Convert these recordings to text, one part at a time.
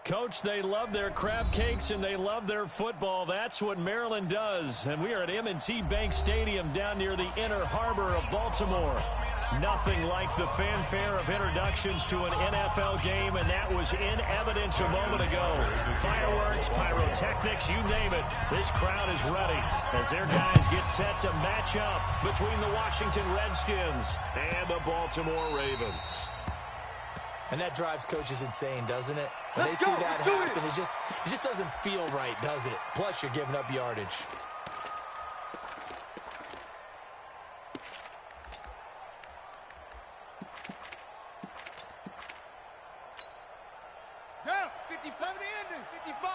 Coach, they love their crab cakes and they love their football. That's what Maryland does. And we are at M&T Bank Stadium down near the Inner Harbor of Baltimore. Nothing like the fanfare of introductions to an NFL game, and that was in evidence a moment ago. Fireworks, pyrotechnics, you name it. This crowd is ready as their guys get set to match up between the Washington Redskins and the Baltimore Ravens. And that drives coaches insane, doesn't it? When they see that happen, it just doesn't feel right, does it? Plus, you're giving up yardage. Down, 55 to the ending, 55.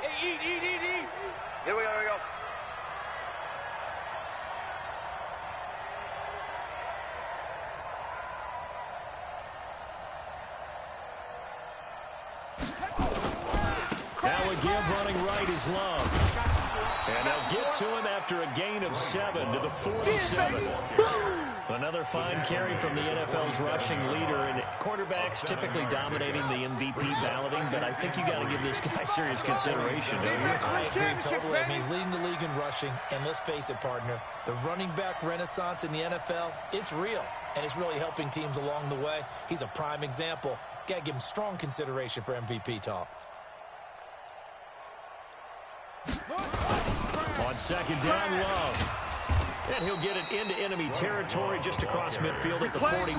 Hey, eat. Here we go. Now a give running right is Love. And they'll get to him after a gain of 7 to the 47. Another fine carry from the NFL's rushing leader, and quarterbacks typically dominating the MVP balloting, but I think you got to give this guy serious consideration, don't you? I agree totally. I mean, he's leading the league in rushing, and let's face it, partner, the running back renaissance in the NFL, it's real, and it's really helping teams along the way. He's a prime example. Got to give him strong consideration for MVP talk. On second down, Love. And he'll get it into enemy territory just across midfield at the 49.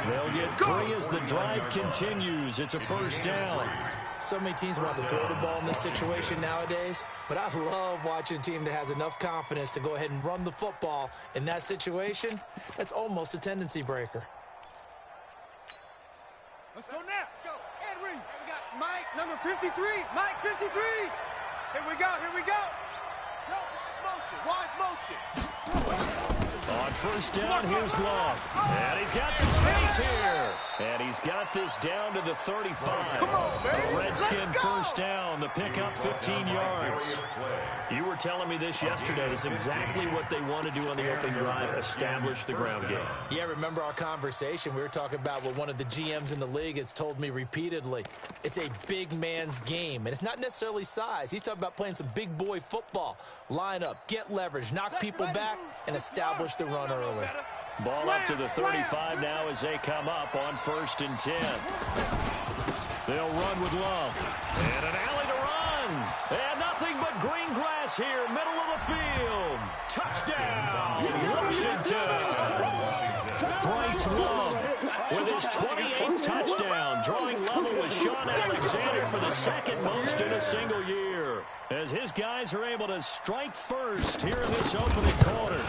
They'll get 3 as the drive continues. It's a first down. So many teams want to throw the ball in this situation nowadays, but I love watching a team that has enough confidence to go ahead and run the football. In that situation, that's almost a tendency breaker. Let's go now. Let's go. Henry. We got Mike, number 53. Mike, 53. Here we go. Wise motion. On first down, here's Love. And he's got some space here. And he's got this down to the 35. A Redskin first down. The pickup 15 yards. You were telling me this yesterday. It's exactly what they want to do on the opening drive, establish the ground game. Yeah, remember our conversation? We were talking about what one of the GMs in the league has told me repeatedly. It's a big man's game, and it's not necessarily size. He's talking about playing some big boy football. Line up, get leverage, knock people back, and establish the run early. Ball up to the 35 now as they come up on first and 10. They'll run with Love. And an alley to run. And nothing but green grass here, middle of the field. Touchdown, Washington. Bryce Love with his 28th touchdown, drawing level with Sean Alexander for the second most in a single year, as his guys are able to strike first here in this opening quarter.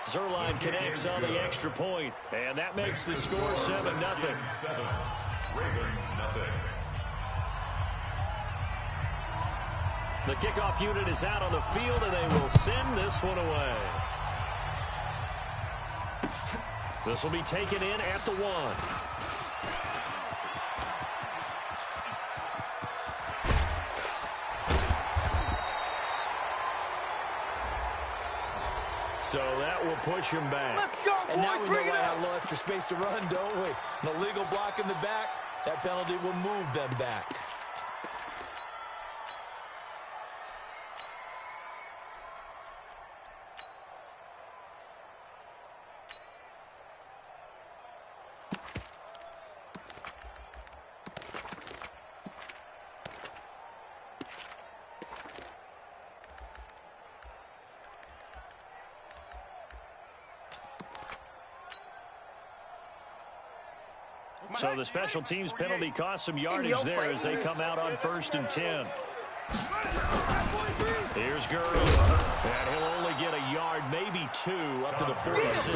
Zerline connects on the extra point, and that makes the score 7-0. Ravens, nothing. The kickoff unit is out on the field, and they will send this one away. This will be taken in at the 1. So that will push him back. Let's go, boys. And now we know why I have a little extra space to run, don't we? An illegal block in the back, that penalty will move them back. So the special teams penalty cost some yardage there as they come out on first and 10. Here's Girdle. And he'll only get a yard, maybe 2, up to the 46.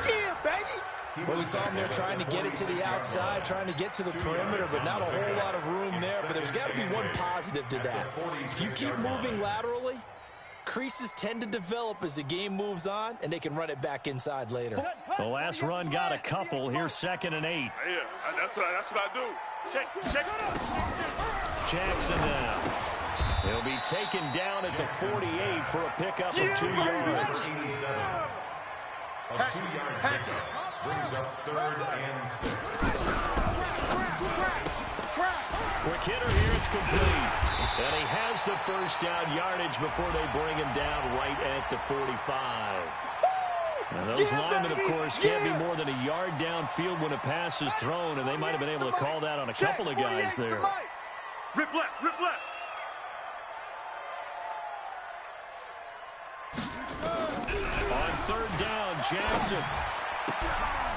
Yeah, baby. Well, we saw him there trying to get it to the outside, trying to get to the perimeter, but not a whole lot of room there. But there's got to be one positive to that. If you keep moving laterally, creases tend to develop as the game moves on, and they can run it back inside later. The last run got a couple. Here's 2nd and 8. Yeah, that's what I do. Check. Jackson now. He'll be taken down at the 48 for a pickup of 2 yards. A 2-yard pickup brings up 3rd and 6. Quick hitter here, it's complete. And he has the first down yardage before they bring him down right at the 45. And those linemen, of course, can't be more than a yard downfield when a pass is thrown, and they might have been able to call that on a couple of guys there. Rip left, rip left. On 3rd down, Jackson.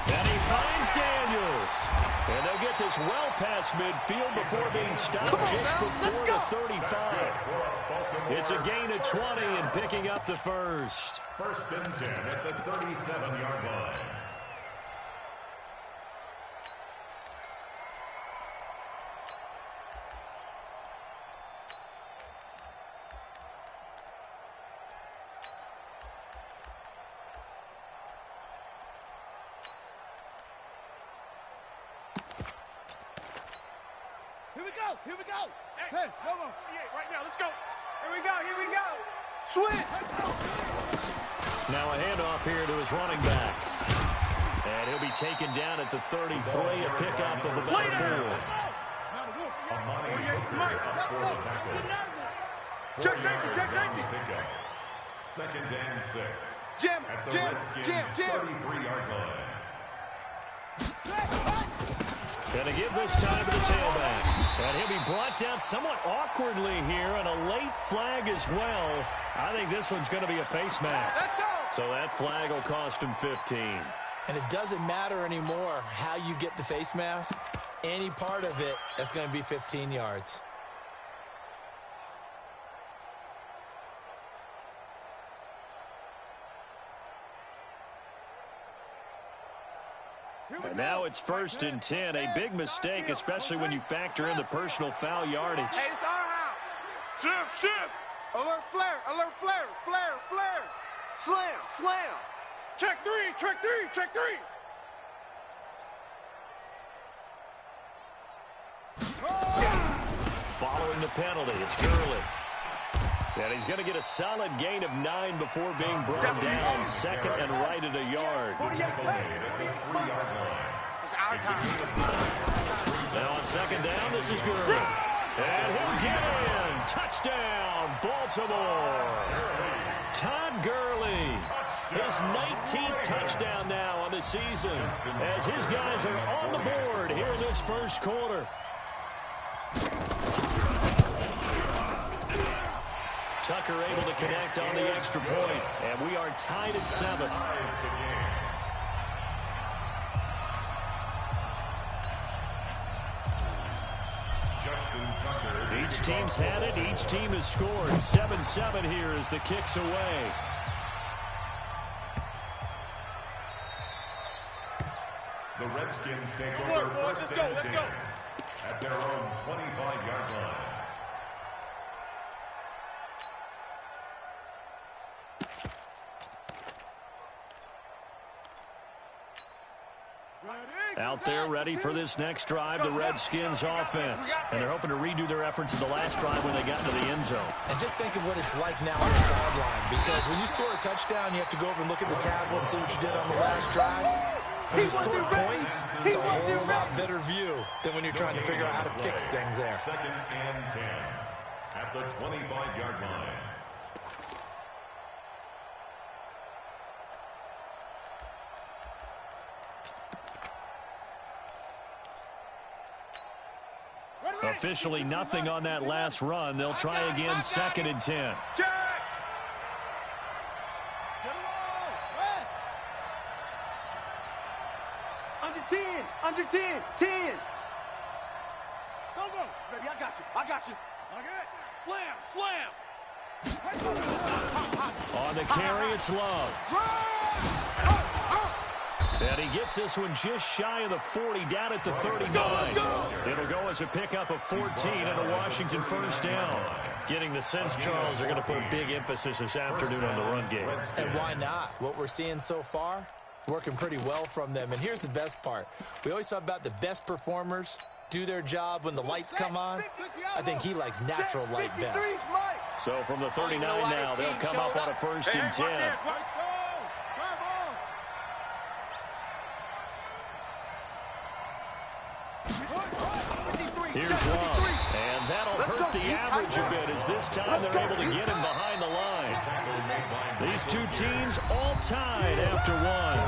And he finds Daniels. And they'll get this well past midfield before being stopped just before the 35. It's a gain of 20 and picking up the first. 1st and 10 at the 37-yard line. Here we go. Hey, go. Yeah, right now, let's go. Here we go. Switch. Now a handoff here to his running back. And he'll be taken down at the 33, a pickup of about 4. Check safety. 2nd and 6. Jim. At the Redskins' 33-yard line. Going to give this time to the tailback. And he'll be brought down somewhat awkwardly here, and a late flag as well. I think this one's going to be a face mask. Let's go. So that flag will cost him 15. And it doesn't matter anymore how you get the face mask. Any part of it is going to be 15 yards. And now it's 1st and 10. A big mistake, especially when you factor in the personal foul yardage. Hey, it's our house. Shift. Alert flare. Slam. Check three. Following the penalty, it's Gurley. And he's going to get a solid gain of 9 before being brought down 2nd and right at a yard. It's our time. Now on 2nd down, this is Gurley. And he'll get in. Touchdown, Baltimore. Todd Gurley. His 19th touchdown now on the season as his guys are on the board here in this first quarter. Tucker able to connect on the extra point, and we are tied at 7. Each team's had it. Each team has scored. 7-7 here as the kick's away. The Redskins take over 1st and 10 at their own 25-yard line. Out there ready for this next drive, the Redskins offense. And they're hoping to redo their efforts in the last drive when they got into the end zone. And just think of what it's like now on the sideline, because when you score a touchdown, you have to go over and look at the tablet and see what you did on the last drive. When you score points, it's a whole lot better view than when you're trying to figure out how to fix things there. 2nd and 10 at the 25-yard line. Officially nothing on that last run. They'll try again 2nd and 10. Check. Under 10. 10. Go. Baby, I got you. Okay. Slam. On the carry, it's Love. And he gets this one just shy of the 40, down at the 39. It'll go as a pickup of 14 and a Washington first down. Getting the sense, Charles, they're going to put a big emphasis this afternoon on the run game. And why not? What we're seeing so far, working pretty well from them. And here's the best part. We always talk about the best performers do their job when the lights come on. I think he likes natural light best. So from the 39 now, they'll come up on a 1st and 10. Here's Love, and that'll hurt the average a bit as this time they're able to get him behind the line. These two teams all tied after one.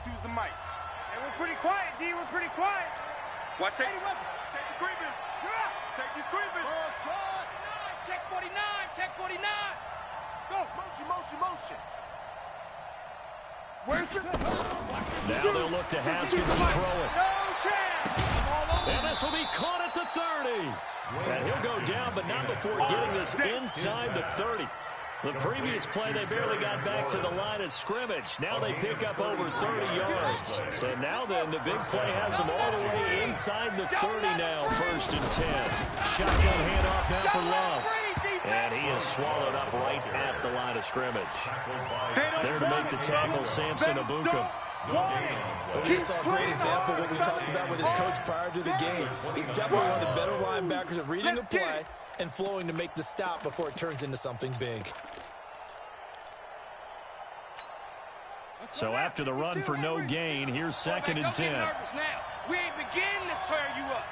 Choose the mic. And we're pretty quiet, D. We're pretty quiet. Watch safety. Safety creeping. Safety's creeping. Check 49. Check 49. Go. Motion. Where's the... Now they'll look to Haskins to throw it. No chance. And this will be caught at the 30. And he'll go down, but not before getting this inside the 30. The previous play, they barely got back to the line of scrimmage. Now they pick up over 30 yards. So now then, the big play has them all the way inside the 30 now, 1st and 10. Shotgun handoff now for Love. And he is swallowed up right at the line of scrimmage. There to make the tackle, Samson Abuka. We just saw a great example of what we talked about with his coach prior to the game. He's definitely one of the better linebackers at reading a play and flowing to make the stop before it turns into something big. So after the run for no gain, here's 2nd and 10. We ain't beginning to tear you up.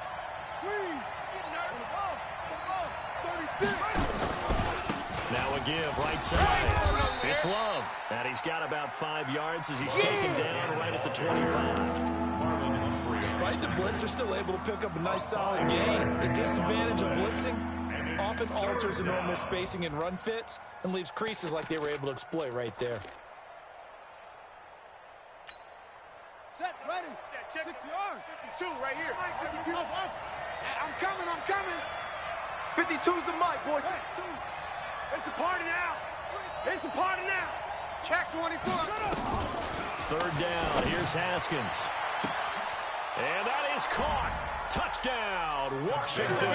Now a give, right side. It's Love. And he's got about 5 yards as he's taken down right at the 25. Despite the blitz, they're still able to pick up a nice solid gain. The disadvantage of blitzing often alters the normal spacing and run fits and leaves creases like they were able to exploit right there. Set, ready. Check 60 yards. 52 right here. I'm coming. 52's the mic, boys. It's a party now. Check 24. 3rd down. Here's Haskins. And that is caught. Touchdown, Washington.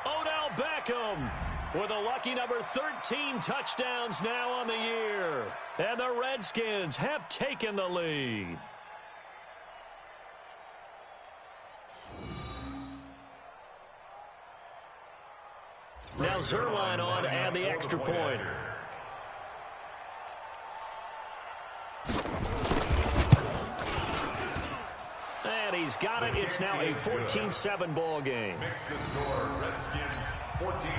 Odell Beckham with a lucky number 13 touchdowns now on the year. And the Redskins have taken the lead. Now Zerline on to add the extra point. And he's got it. It's now a 14-7 ball game. Makes the score Redskins 14,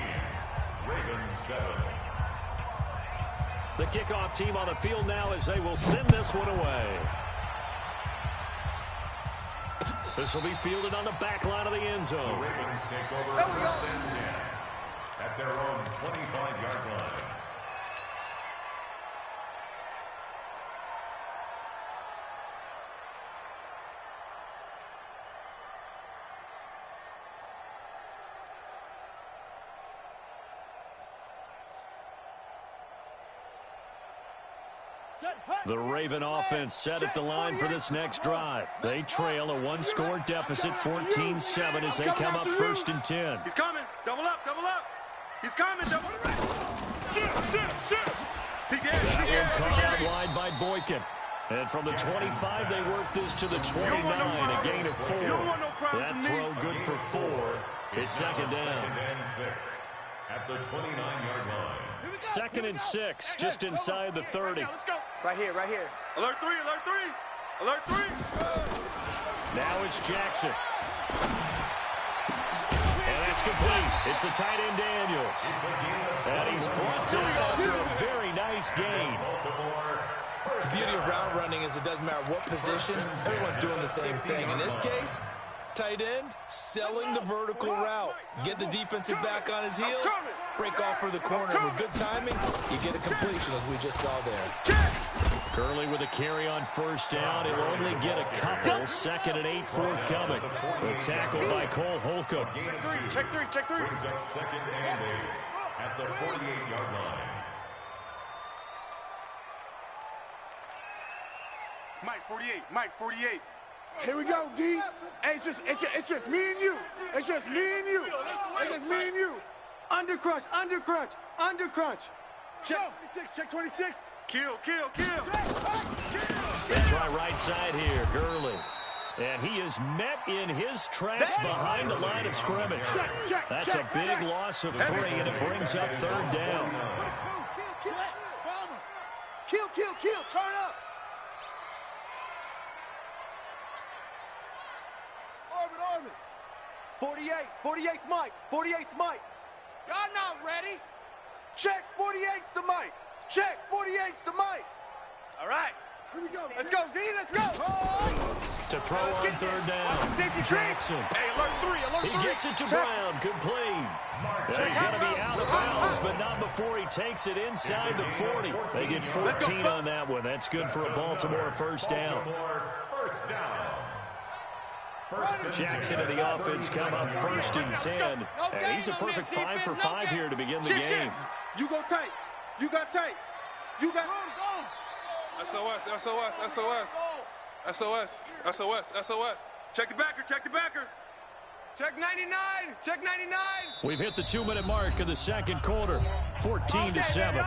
Ravens 7. The kickoff team on the field now as they will send this one away. This will be fielded on the back line of the end zone. The Ravens take over 1st and 10 at their own 25-yard line. The Raven offense set at the line for this next drive. They trail a 1-score deficit, 14-7, as they come up 1st and 10. He's coming. Double up. He's coming. Double up. Shoot. That one caught out wide by Boykin. And from the 25, they work this to the 29, a gain of 4. That throw good for 4. It's 2nd down. 2nd and 6 at the 29-yard line. 2nd and 6, just inside the 30. Let's go. Right here. Alert 3. Now it's Jackson. And that's complete. It's the tight end Daniels. And he's brought down after a very nice gain. The beauty of route running is it doesn't matter what position, everyone's doing the same thing. In this case, tight end, selling the vertical route. Get the defensive back on his heels, break off for the corner. With good timing, you get a completion as we just saw there. Curley with a carry on 1st down. He'll only get a couple. 2nd and 8 forthcoming. The tackle by Cole Holcomb. Check three. Brings up 2nd and 8 at the 48-yard line. Mike 48. Here we go, D. Hey, it's just me and you. It's just me and you. It's just me and you. Under crunch, under crunch, under crunch. Check 26, check 26. Kill, kill, kill. They try right side here, Gurley. And he is met in his tracks behind the line of scrimmage. That's a big loss of 3, and it brings up 3rd down. Kill, kill, kill. Turn up. Orbit. 48's Mike, 48's Mike. Y'all not ready. Check, 48's the Mike. Check, 48's the Mike. All right. Here we go. Let's go, D. Let's go. To throw on 3rd down. Jackson. Hey, alert 3, He gets it to Brown. Complete. He's going to be out of bounds, but not before he takes it inside the 40. They get 14 on that one. That's good for a Baltimore 1st down. Jackson and the offense come up 1st and 10. And he's a perfect 5 for 5 here to begin the game. You go tight. You got tight. You got SOS, SOS, SOS. SOS, SOS, SOS. Check the backer, check the backer. Check 99, check 99. We've hit the 2-minute mark of the 2nd quarter. 14-7.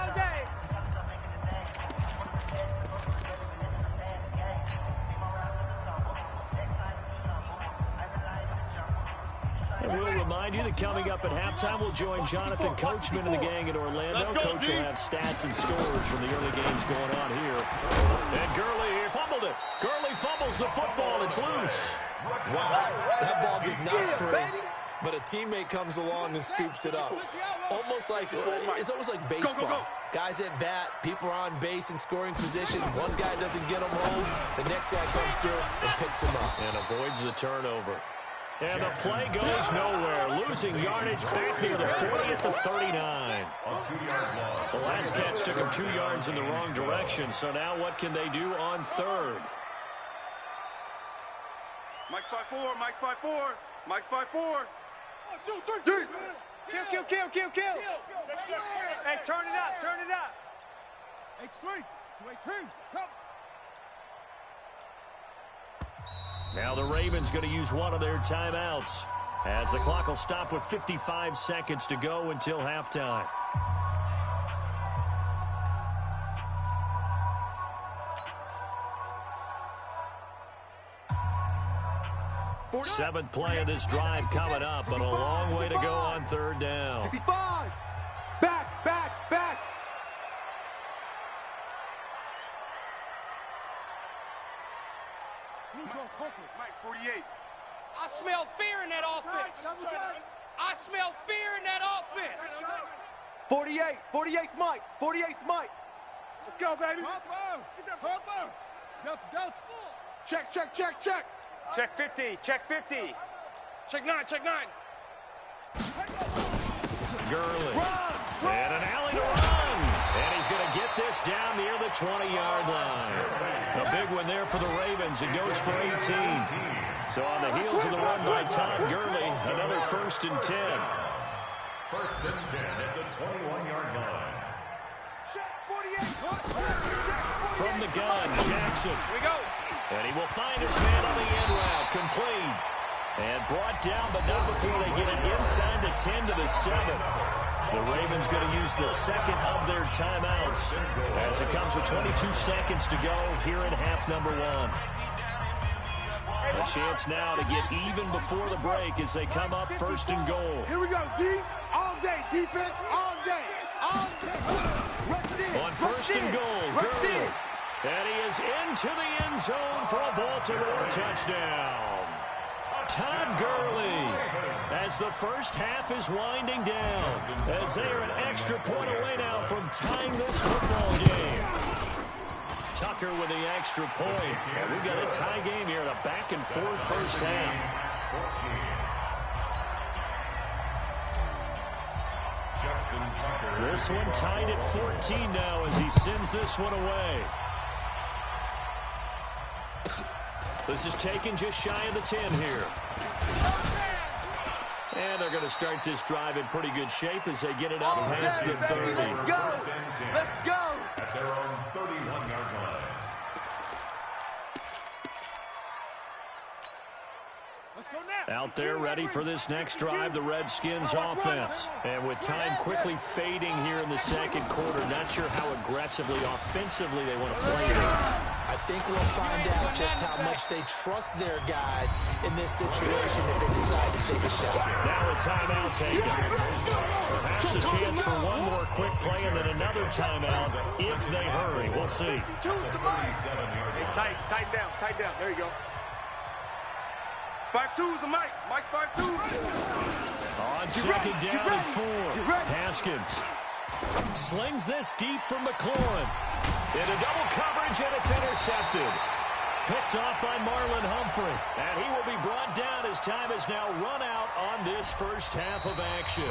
And we'll remind you that coming up at halftime, we'll join Jonathan Coachman and the gang in Orlando. Coach will have stats and scores from the early games going on here. And Gurley here fumbled it. Gurley fumbles the football. It's loose. Wow, that ball was not free, but a teammate comes along and scoops it up. It's almost like baseball. Guys at bat, people are on base in scoring position. One guy doesn't get him home. The next guy comes through and picks him up. And avoids the turnover. And the play goes nowhere. Losing yardage back near the 40 at the 39. The last catch took him 2 yards in the wrong direction. So now what can they do on 3rd? Mike's 5-4, Mike's 5-4, Mike's 5-4. 1, 2, 3. Kill. Hey, turn it up. H3, 218. Now the Ravens going to use one of their timeouts, as the clock will stop with 55 seconds to go until halftime. Seventh play of this drive coming up, but a long way to go on 3rd down. 55. Back. Mike, 48. I smell fear in that offense. I smell fear in that offense. 48's Mike, 48's Mike. Let's go, baby. Get that pumper. Delta. Check. Check 50, check 50. Check 9. Gurley. And an alley to run. And he's going to get this down near the 20-yard line. A big one there for the Ravens. It goes for 18. So on the heels of the run by Todd Gurley, another 1st and 10. 1st and 10 at the 21-yard line. Check 48. From the gun, Jackson. Here we go. And he will find his man on the end route. Complete. And brought down, but not before they get it inside the 10 to the 7. The Ravens going to use the 2nd of their timeouts as it comes with 22 seconds to go here in half number 1. A chance now to get even before the break as they come up 1st and goal. Here we go, D. All day. Defense, all day. On 1st and goal, Gurley. And he is into the end zone for a Baltimore touchdown. Todd Gurley, as the first half is winding down, as they are an extra point away now from tying this football game. Tucker with the extra point. And we've got a tie game here in a back-and-forth first half. This one tied at 14 now as he sends this one away. This is taken just shy of the 10 here. And they're going to start this drive in pretty good shape as they get it up past the 30. Let's go. At their own 31-yard line. Out there ready for this next drive, the Redskins offense. And with time quickly fading here in the second quarter, not sure how aggressively, offensively they want to play this. I think we'll find out just how much they trust their guys in this situation if they decide to take a shot. Now a timeout taken. Perhaps a chance for one more quick play and then another timeout if they hurry. We'll see. Hey, tight down. There you go. 5-2's the Mike. Mike 5-2. On second down and 4. Haskins slings this deep from McLaurin. Into double coverage, and it's intercepted. Picked off by Marlon Humphrey. And he will be brought down as time has now run out on this first half of action.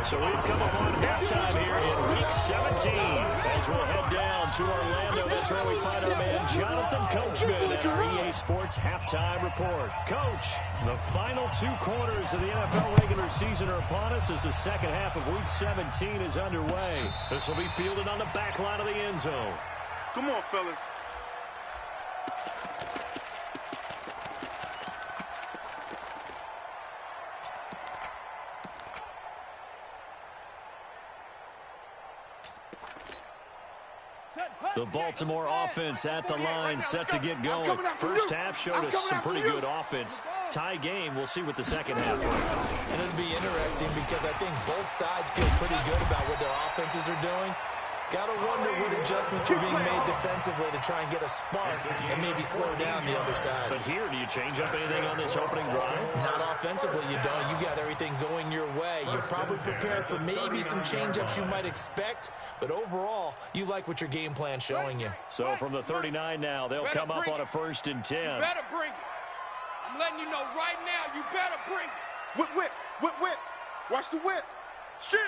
So we've come upon halftime here in Week 17. As we'll head down to Orlando, that's where we find our man Jonathan Coachman at our EA Sports Halftime Report. Coach, the final 2 quarters of the NFL regular season are upon us as the second half of Week 17 is underway. This will be fielded on the back line of the end zone. Come on, fellas. The Baltimore offense at the line, set to get going. First half showed us some pretty good offense. Tie game, we'll see what the second half brings. And it'll be interesting because I think both sides feel pretty good about what their offenses are doing. Gotta wonder what adjustments are being made defensively to try and get a spark and maybe slow down the other side. But here, do you change up anything on this opening drive? Not offensively, you don't. You got everything going your way. You're probably prepared for maybe some change-ups you might expect, but overall, you like what your game plan's showing you. So from the 39 now, they'll come up on a 1st and 10. You better bring it. I'm letting you know right now, you better bring it. Whip. Watch the whip. Shit.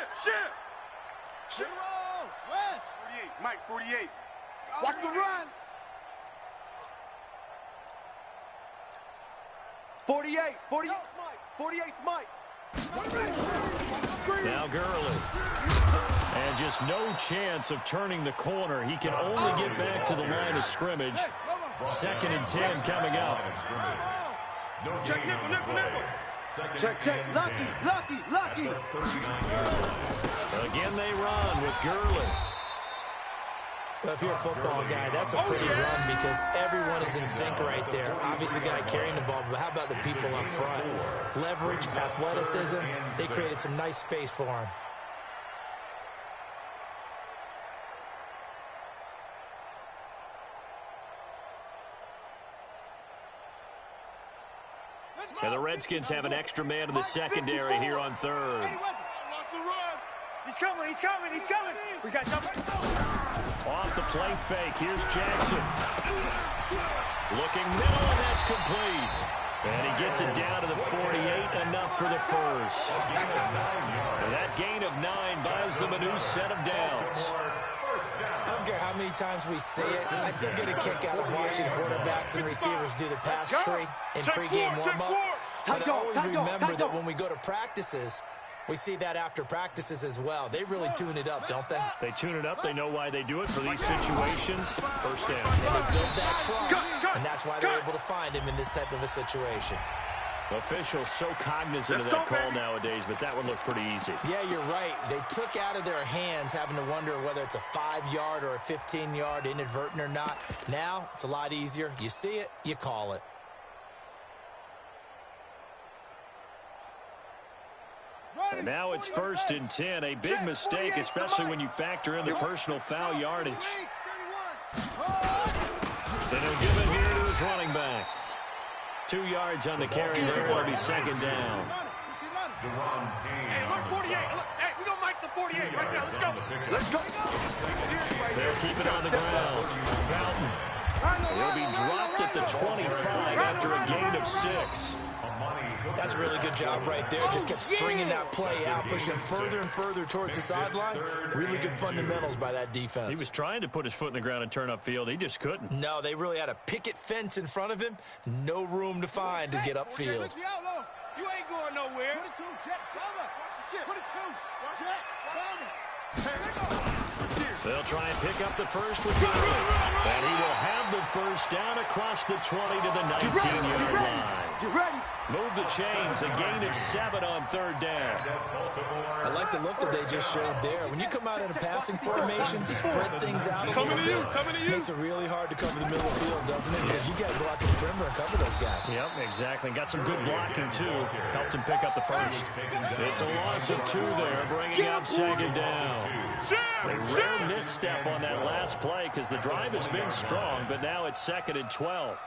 West. 48, Mike 48. Watch the run. 48, 48's Mike. Now Gurley. And just no chance of turning the corner. He can only get back to the line of scrimmage. 2nd and 10 coming up. Check nickel. Check. Lucky. Again they run with Gurley. Well, if you're a football guy, that's a pretty run because everyone is in sync right there. Obviously, the guy carrying the ball, but how about the people up front? Leverage, athleticism, they created some nice space for him. And the Redskins have an extra man in the secondary here on 3rd. He's coming. We got something. Off the play fake, here's Jackson. Looking middle, and that's complete. And he gets it down to the 48, enough for the first. And that gain of 9 buys them a new set of downs. I don't care how many times we see it. I still get a kick out of watching quarterbacks and receivers do the pass tree in pregame warm-up. But I always remember that when we go to practices, we see that after practices as well. They really tune it up, don't they? They tune it up. They know why they do it for these situations. First down. And they build that trust, and that's why they're able to find him in this type of a situation. Officials so cognizant of that call nowadays, but that one looked pretty easy. Yeah, you're right. They took out of their hands having to wonder whether it's a 5-yard or a 15-yard inadvertent or not. Now, it's a lot easier. You see it, you call it. And now it's 1st and 10. A big mistake, especially when you factor in the personal foul yardage. Then he'll give it here to his running back. 2 yards on the carry there. It'll be 2nd down. Hey, look, 48. Look, hey, we're going to make the 48 right now. Let's go. They'll keep it on the ground. Fountain. He'll be dropped at the 25 after a gain of 6. That's a really good job right there. Just kept stringing that play out, pushing further and further towards the sideline. Really good fundamentals by that defense. He was trying to put his foot in the ground and turn upfield. He just couldn't. No, they really had a picket fence in front of him. No room to find to get upfield. You ain't going nowhere. 22, Jet, cover. Watch the shit. 22, Jet, cover. They'll try and pick up the first with Gurley. And he will have the first down across the 20 to the 19-yard line. Get ready. Move the chains, a gain of 7 on third down. I like the look that they just showed there. When you come out in a passing formation, spread things out a little bit, makes it really hard to cover the middle of the field, doesn't it? Because you got to go out to the perimeter and cover those guys. Yep, exactly. Got some good blocking, too. Helped him pick up the first. It's a loss of 2 there, bringing up second down. A rare misstep on that last play because the drive has been strong, but now it's 2nd and 12.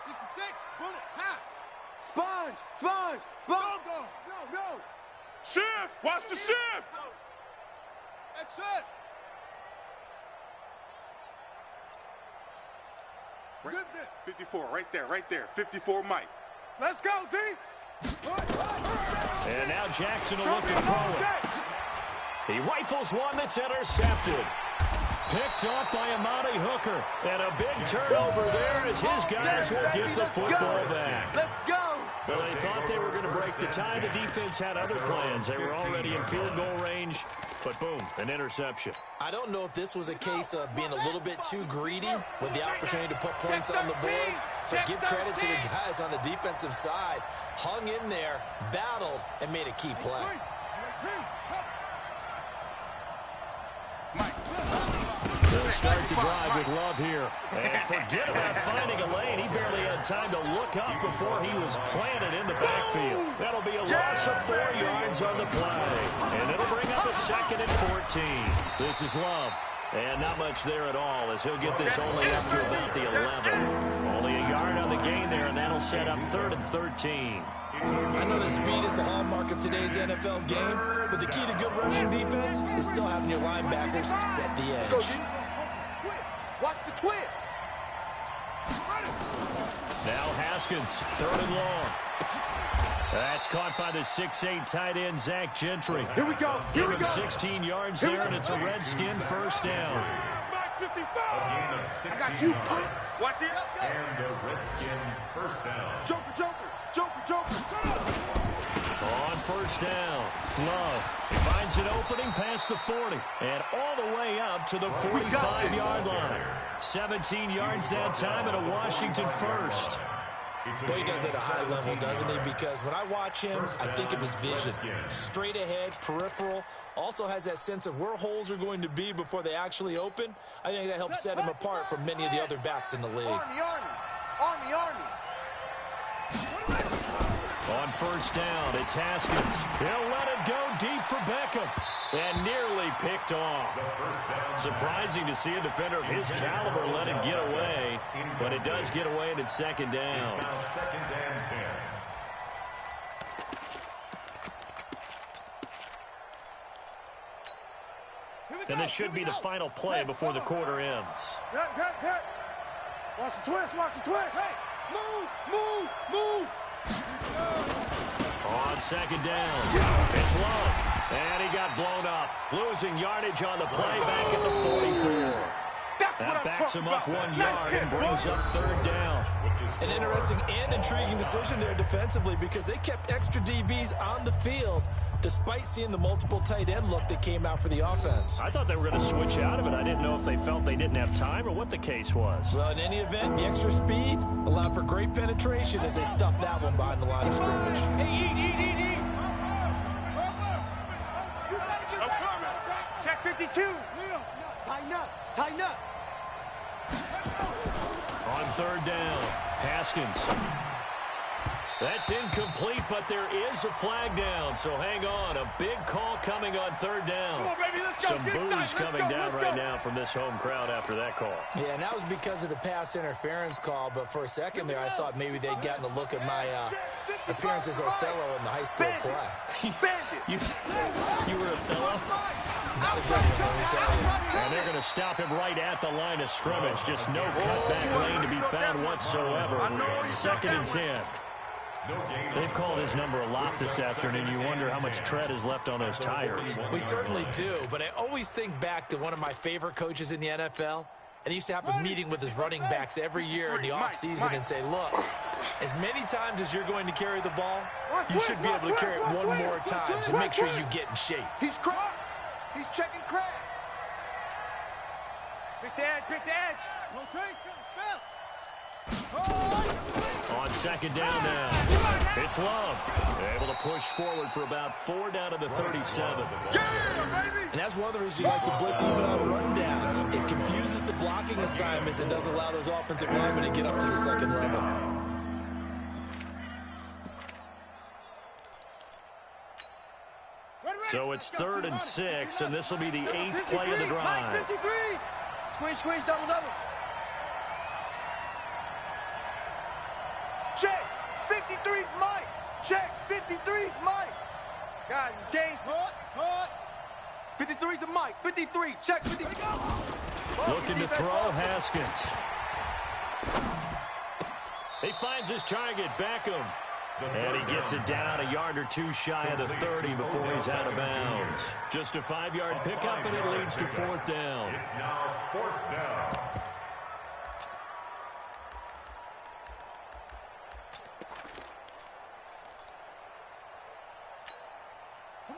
66, bullet, half. Sponge, sponge, sponge. No. Shift! Watch the shift! Exit. Right. 54, right there. 54, Mike. Let's go, D. And now Jackson will look to throw it. He rifles one that's intercepted. Picked off by Amani Hooker. And a big turnover there as his guys will get the football back. Let's go. Well, they thought they were going to break the tie. The defense had other plans. They were already in field goal range. But boom, an interception. I don't know if this was a case of being a little bit too greedy with the opportunity to put points on the board. But give credit to the guys on the defensive side. Hung in there, battled, and made a key play. They'll start the drive with Love here. And forget about finding a lane. He barely had time to look up before he was planted in the backfield. That'll be a loss of 4 yards on the play. And it'll bring up a 2nd and 14. This is Love. And not much there at all as he'll get this only up to about the 11. Only a yard on the gain there, and that'll set up 3rd and 13. I know that speed is the hallmark of today's NFL game, but the key to good rushing defense is still having your linebackers set the edge. Let's go, D. Watch the twist. Now Haskins, 3rd and long. That's caught by the 6'8" tight end, Zach Gentry. Here we go. Give him 16 yards there, and it's a Redskin first down. I got you, punk. Watch it. And a Redskin first down. Joker. On first down, Love. He finds an opening past the 40 and all the way up to the 45-yard line. 17 yards that time and a Washington first. But he does it at a high level, doesn't he? Because when I watch him, I think of his vision. Straight ahead, peripheral. Also has that sense of where holes are going to be before they actually open. I think that helps set him apart from many of the other backs in the league. Army. On first down, it's Haskins. He'll let it go deep for Beckham. And nearly picked off. Surprising to see a defender of his caliber let it get away. But it does get away and it's 2nd down. It's now 2nd and 10. And this should be the final play before the quarter ends. Get. Watch the twist. Hey, move. On 2nd down, it's Love. And he got blown up. Losing yardage on the play back at the 44. That backs him up 1 yard and brings up 3rd down. An interesting and intriguing decision there defensively because they kept extra DBs on the field despite seeing the multiple tight end look that came out for the offense. I thought they were going to switch out of it. I didn't know if they felt they didn't have time or what the case was. Well, in any event, the extra speed allowed for great penetration as they stuffed that one behind the line of scrimmage. Hey, eat. Check 52. Tighten up. On 3rd down, Haskins. That's incomplete, but there is a flag down, so hang on. A big call coming on 3rd down. Come on, baby, let's go. Some boos coming down right now from this home crowd after that call. Yeah, and that was because of the pass interference call, but for a second there, I thought maybe they'd gotten a look at my appearance as Othello in the high school play. You were Othello? Not a good one, let me tell you. And they're going to stop him right at the line of scrimmage. Just no cutback lane to be found whatsoever. 2nd and 10. They've called his number a lot this afternoon. You wonder how much tread is left on those tires. We certainly do, but I always think back to one of my favorite coaches in the NFL, and he used to have a meeting with his running backs every year in the offseason and say, look, as many times as you're going to carry the ball, you should be able to carry it one more time to make sure you get in shape. He's checking crack. Pick the edge, pick the edge. No take, spell. On second down now, it's Love. Able to push forward for about 4 down to the 37. And that's one of the reasons you like to blitz even on rundowns. It confuses the blocking assignments. It doesn't allow those offensive linemen to get up to the second level. So it's 3rd and 6, and this will be the 8th play of the drive. Mike 53. Squeeze, double. Check. 53's Mike. Check. 53's Mike. Guys, it's games. 53's the Mike. 53. Check. 53. Looking to throw, Haskins. He finds his target, Beckham. And he gets it down a yard or two shy of the 30 before he's out of bounds. Just a 5-yard pickup, and it leads to 4th down. It's now 4th down.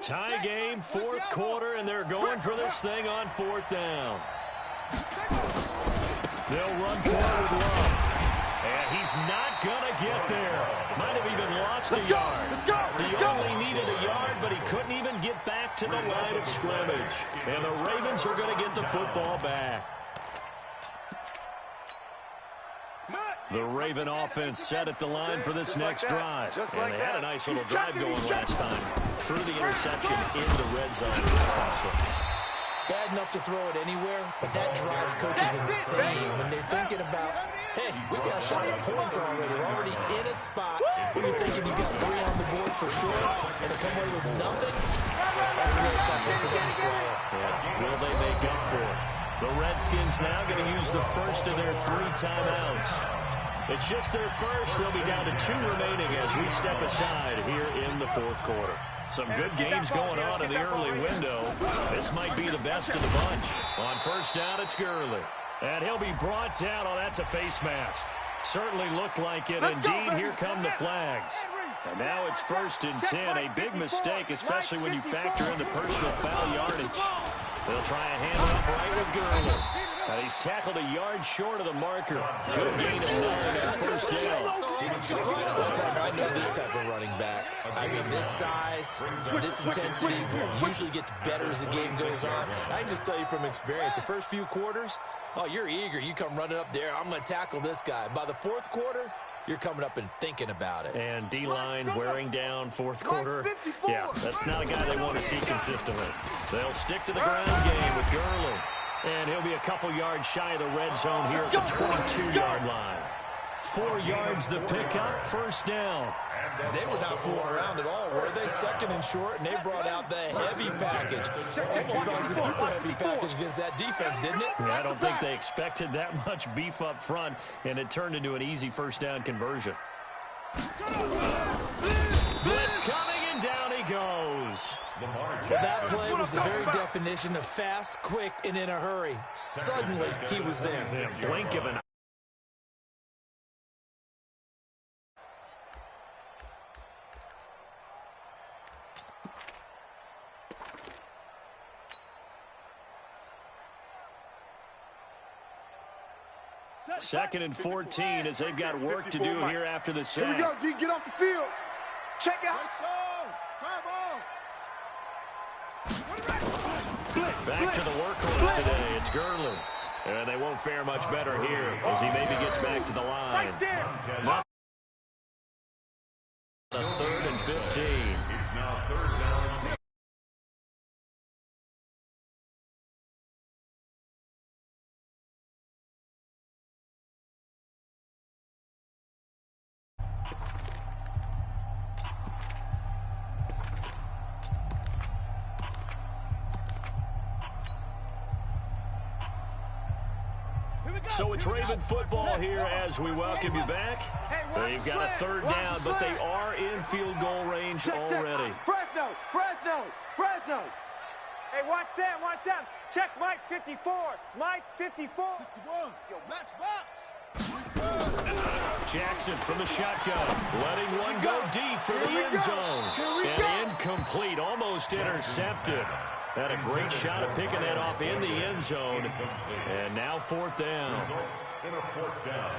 Tie game, 4th quarter, and they're going for this thing on 4th down. They'll run forward with Love. And he's not going to get there. Might have even lost a yard. He only needed a yard, but he couldn't even get back to the line of scrimmage. And the Ravens are going to get the football back. The Raven offense set at the line for this next drive. And they had a nice little drive going last time. Through the interception in the red zone. Bad enough to throw it anywhere, but that drives coaches insane when they're thinking about, hey, we got a shot at points already. We're already in a spot where you're thinking you got 3 on the board for sure, and to come away with nothing, that's a really tough one for them to swallow. Yeah. Will they make up for it? The Redskins now going to use the first of their 3 timeouts. It's just their first. They'll be down to 2 remaining as we step aside here in the 4th quarter. Some good games going on in the early window. This might be the best of the bunch. On first down, it's Gurley. And he'll be brought down. Oh, that's a face mask. Certainly looked like it. Indeed, here come the flags. And now it's 1st and 10. A big mistake, especially when you factor in the personal foul yardage. They'll try a handoff right with Gurley. And he's tackled a yard short of the marker. Good gain of 9 on first down. I know this type of running back. I mean, this size, this intensity usually gets better as the game goes on. I can just tell you from experience, the first few quarters, oh, you're eager. You come running up there, I'm going to tackle this guy. By the 4th quarter, you're coming up and thinking about it. And D-line wearing down 4th quarter. Yeah, that's not a guy they want to see consistently. They'll stick to the ground game with Gurley. And he'll be a couple yards shy of the red zone here at the 22-yard line. 4 yards the pickup, first down. They were not fooling around at all, were they? 2nd and short, and they brought out the heavy package. Almost like the super heavy package against that defense, didn't it? Yeah, I don't think they expected that much beef up front, and it turned into an easy first down conversion. Blitz coming, and down he goes. That play was the very definition of fast, quick, and in a hurry. Suddenly, he was there. In a blink of an eye. Second and 14 as they've got work to do here after the sack. Here we go, D. Get off the field. Check out. Back to the workhorse today. It's Gurley. And they won't fare much better here as he maybe gets back to the line. Not a 3rd and 15. It's now 3rd down. So it's Raven football here as we welcome you back. They've got a 3rd down, but they are in field goal range already. Fresno. Hey, watch Sam. Check Mike 54. Mike 54. 61. Yo, match box. Jackson from the shotgun, letting one go deep for the end zone. And incomplete, almost intercepted. Had a great shot at picking that off in the end zone. And now fourth down. Results in a fourth down.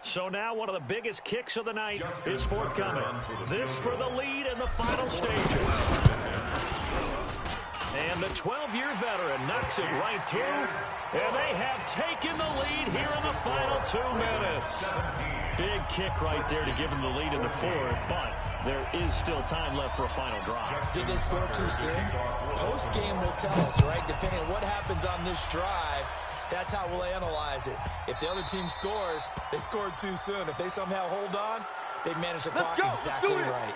So now one of the biggest kicks of the night is forthcoming. This for the lead in the final stages. And the 12-year veteran knocks it right through. And they have taken the lead here in the final 2 minutes. Big kick right there to give them the lead in the fourth, but there is still time left for a final drive. Did they score too soon? Post-game will tell us, right? Depending on what happens on this drive, that's how we'll analyze it. If the other team scores, they scored too soon. If they somehow hold on, they've managed the clock exactly right.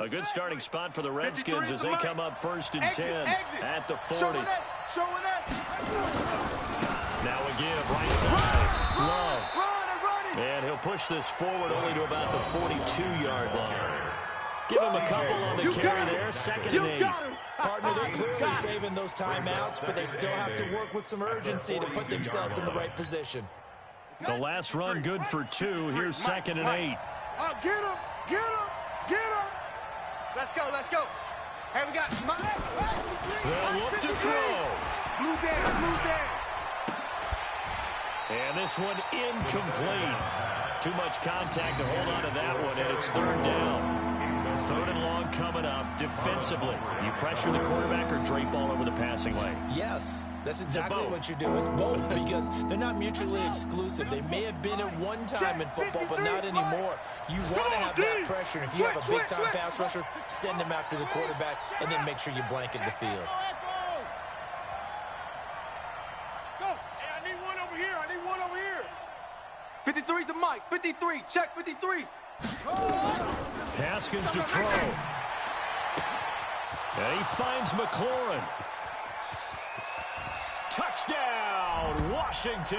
A good starting spot for the Redskins as they come up first and 10 at the 40. Showing it. Now a give, right side. Love. And he'll push this forward only to about the 42-yard line. Give him a couple on the carry there, second and 8. Partner, they're clearly saving those timeouts, but they still have to work with some urgency to put themselves in the right position. The last run good for 2. Here's second and 8. Get him. Let's go. Hey, we got Mike. They'll look to throw. Blue down. And this one incomplete. Too much contact to hold on to that one, and it's third down. Third and long coming up. Defensively, you pressure the quarterback or drape all over the passing lane? Yes, that's exactly what you do. It's both, because they're not mutually exclusive. They may have been at one time in football, but not anymore. You want to have that pressure. If you have a big-time pass rusher, send him after the quarterback, and then make sure you blanket the field. Go. Hey, I need one over here. 53's the mic. 53. Check 53. Haskins to throw. And he finds McLaurin. Touchdown, Washington.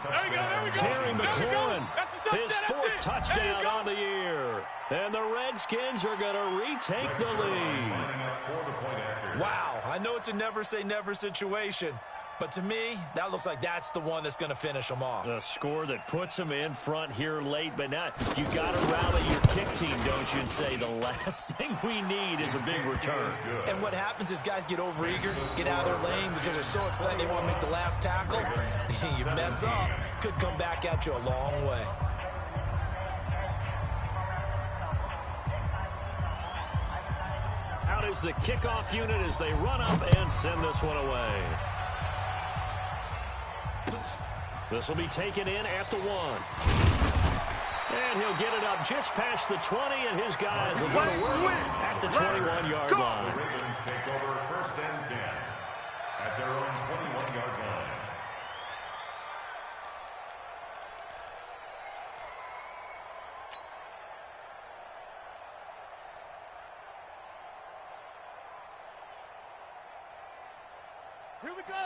There we go. Terry McLaurin, his That's fourth it. touchdown on the year. And the Redskins are going to retake the lead. Wow, I know it's a never-say-never situation, but to me, that looks like that's the one that's going to finish them off. The score that puts them in front here late, but now you got to rally your kick team, don't you, and say the last thing we need is a big return. And what happens is guys get overeager, get out of their lane because they're so excited they want to make the last tackle. You mess up, could come back at you a long way. Out is the kickoff unit as they run up and send this one away. This will be taken in at the 1. And he'll get it up just past the 20, and his guys will go to work at the 21-yard line. The Ravens take over first and 10 at their own 21-yard line.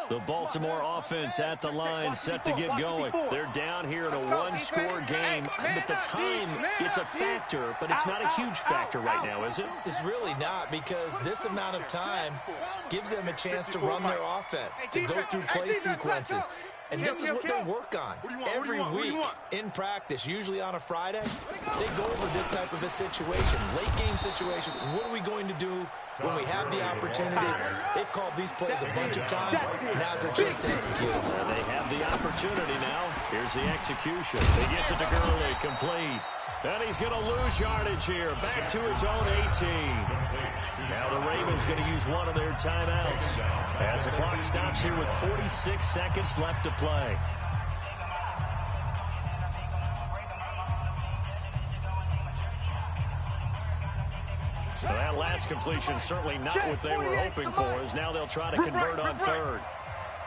The Baltimore offense at the line, set to get going. They're down here in a one-score game, but the time, it's a factor, but it's not a huge factor right now, is it? It's really not, because this amount of time gives them a chance to run their offense, to go through play sequences. And this is what they work on every week in practice, usually on a Friday. They go over this type of a situation, late-game situation. What are we going to do when we have the opportunity? They've called these plays a bunch of times. Now's their chance to execute. And they have the opportunity now. Here's the execution. He gets it to Gurley, complete. And he's going to lose yardage here, back to his own 18. Now the Ravens going to use one of their timeouts as the clock stops here with 46 seconds left to play. So that last completion certainly not what they were hoping for, as now they'll try to convert on third.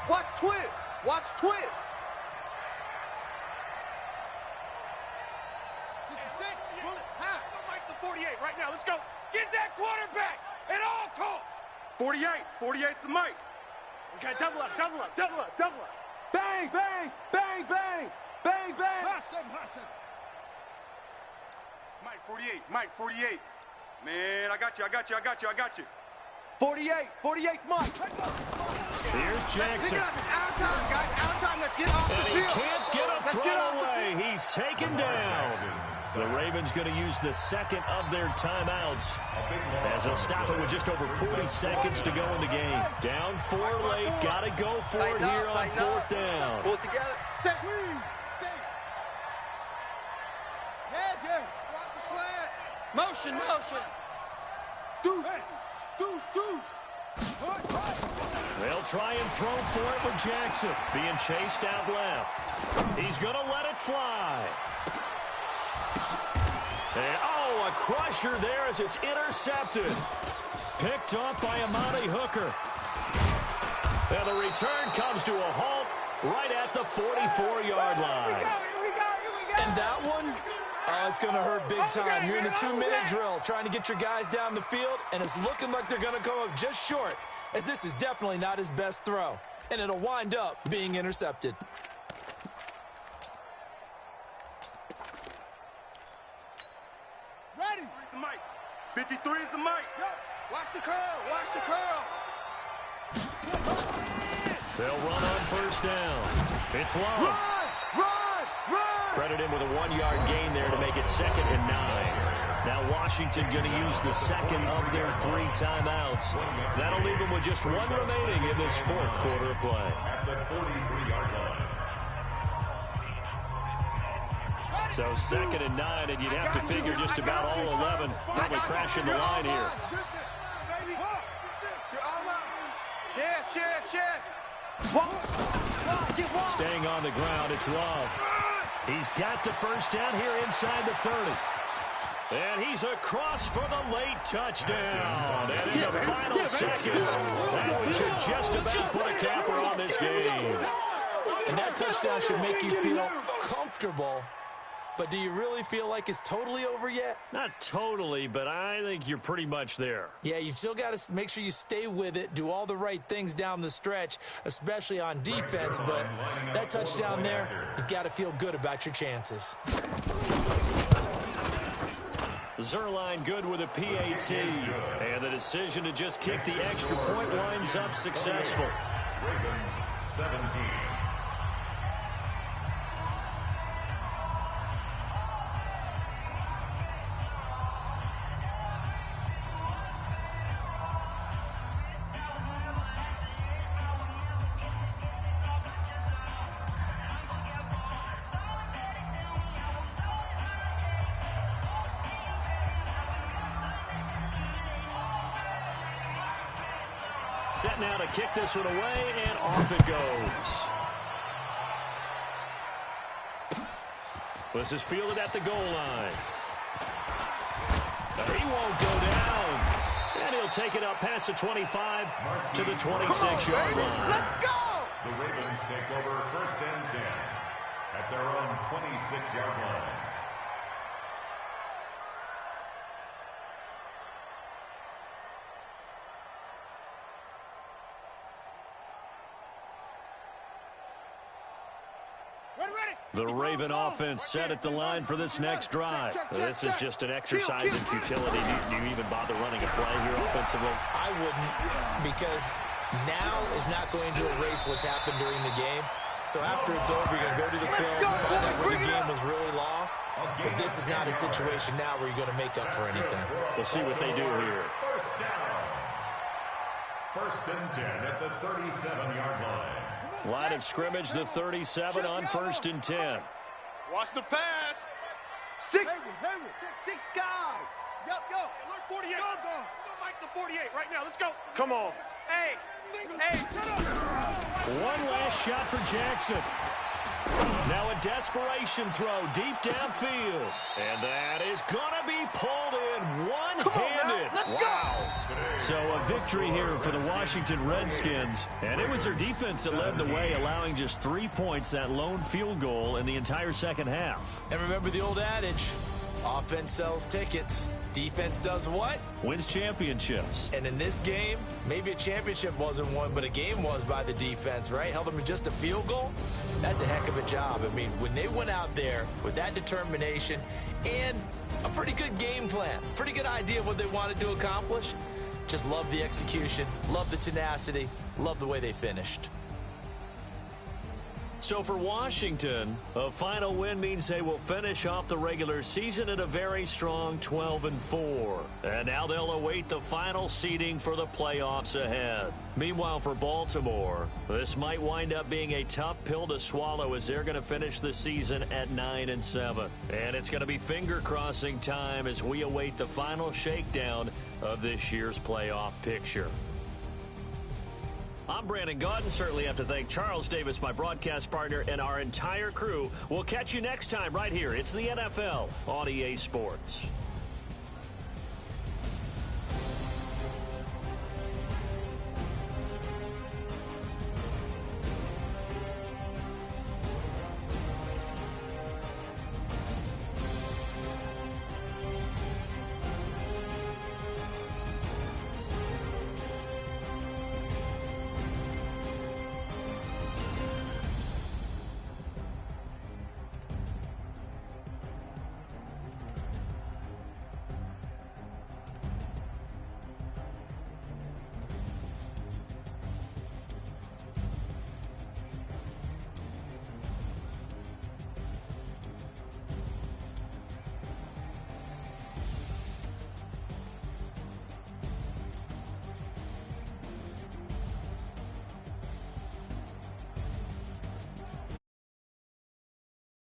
Watch twist. Watch twist. 66. Pull it. High. Mike the 48 right now. Let's go. Get that quarterback at all costs. 48. 48's the mic. Okay, double up, double up, double up, double up. Bang, bang, bang, bang, bang, bang. Hot seven, hot seven. Mike, 48, Mike, 48. Man, I got you, I got you, I got you, I got you. 48, 48's Mike. Here's Jackson. Pick it up, it's out of time, guys, out of time. Let's get off the And he field. can't get a Let's get throw off the away. field. He's taken down. The Ravens going to use the second of their timeouts as they'll stop it with just over 40 seconds to go in the game. Down 4 late. Got to go for it here on 4th down. Pull it together. Set. Set. Yeah. Watch the slant. Motion, motion. Deuce. They'll try and throw for it with Jackson. Being chased out left. He's going to let it fly. And, a crusher there as it's intercepted. Picked up by Amani Hooker. And the return comes to a halt right at the 44-yard line. Here we go. And that one, it's going to hurt big time. You're in the 2-minute drill trying to get your guys down the field, and it's looking like they're going to come up just short, as this is definitely not his best throw. And it'll wind up being intercepted. Ready. The mic. 53 is the mic. Yo, watch the curl. Watch the curls. They'll run on 1st down. It's Love. Run. Credit him with a 1-yard gain there to make it 2nd and 9. Now Washington going to use the second of their 3 timeouts. That'll leave them with just 1 remaining in this 4th quarter of play. At the 43-yard line. So 2nd and 9, and you'd have to figure just about all 11 probably crashing the line here. Chest. Staying on the ground, it's Love. He's got the 1st down here inside the 30. And he's across for the late touchdown. And in the final seconds, that one should just about put a capper on this game. And that touchdown should make you feel comfortable. But do you really feel like it's totally over yet? Not totally, but I think you're pretty much there. Yeah, you've still got to make sure you stay with it, do all the right things down the stretch, especially on defense. But that touchdown there, you've got to feel good about your chances. Zerline good with a PAT. And the decision to just kick the extra point winds up successful. Ravens 17. Set now to kick this one away, and off it goes. This is fielded at the goal line. He won't go down. And he'll take it up past the 25 to the 26-yard line. Let's go! The Ravens take over 1st and 10 at their own 26-yard line. The Raven offense set at the line for this next drive. This is just an exercise in futility. Do you even bother running a play here offensively? I wouldn't, because now is not going to erase what's happened during the game. So after it's over, you're going to go to the film, find out where the game was really lost. But this is not a situation now where you're going to make up for anything. We'll see what they do here. 1st down. 1st and 10 at the 37-yard line. Line of scrimmage, the 37 on 1st and 10. Watch the pass. Six guy. Yo. Alert 48. Go. Mike the 48 right now. Let's go. Come on. Hey, shut up. One last shot for Jackson. Now a desperation throw deep downfield. And that is going to be pulled in one-handed. Wow. So a victory here for the Washington Redskins. And it was their defense that led the way, allowing just 3 points, that lone field goal in the entire second half. And remember the old adage, offense sells tickets. Defense does what? Wins championships. And in this game, maybe a championship wasn't won, but a game was by the defense, right? Held them to just a field goal. That's a heck of a job. I mean, when they went out there with that determination and a pretty good game plan, pretty good idea of what they wanted to accomplish, just love the execution, love the tenacity, love the way they finished. So for Washington, a final win means they will finish off the regular season at a very strong 12-4. And now they'll await the final seeding for the playoffs ahead. Meanwhile, for Baltimore, this might wind up being a tough pill to swallow as they're going to finish the season at 9-7. And it's going to be finger-crossing time as we await the final shakedown of this year's playoff picture. I'm Brandon Gaudin. Certainly have to thank Charles Davis, my broadcast partner, and our entire crew. We'll catch you next time right here. It's the NFL on EA Sports.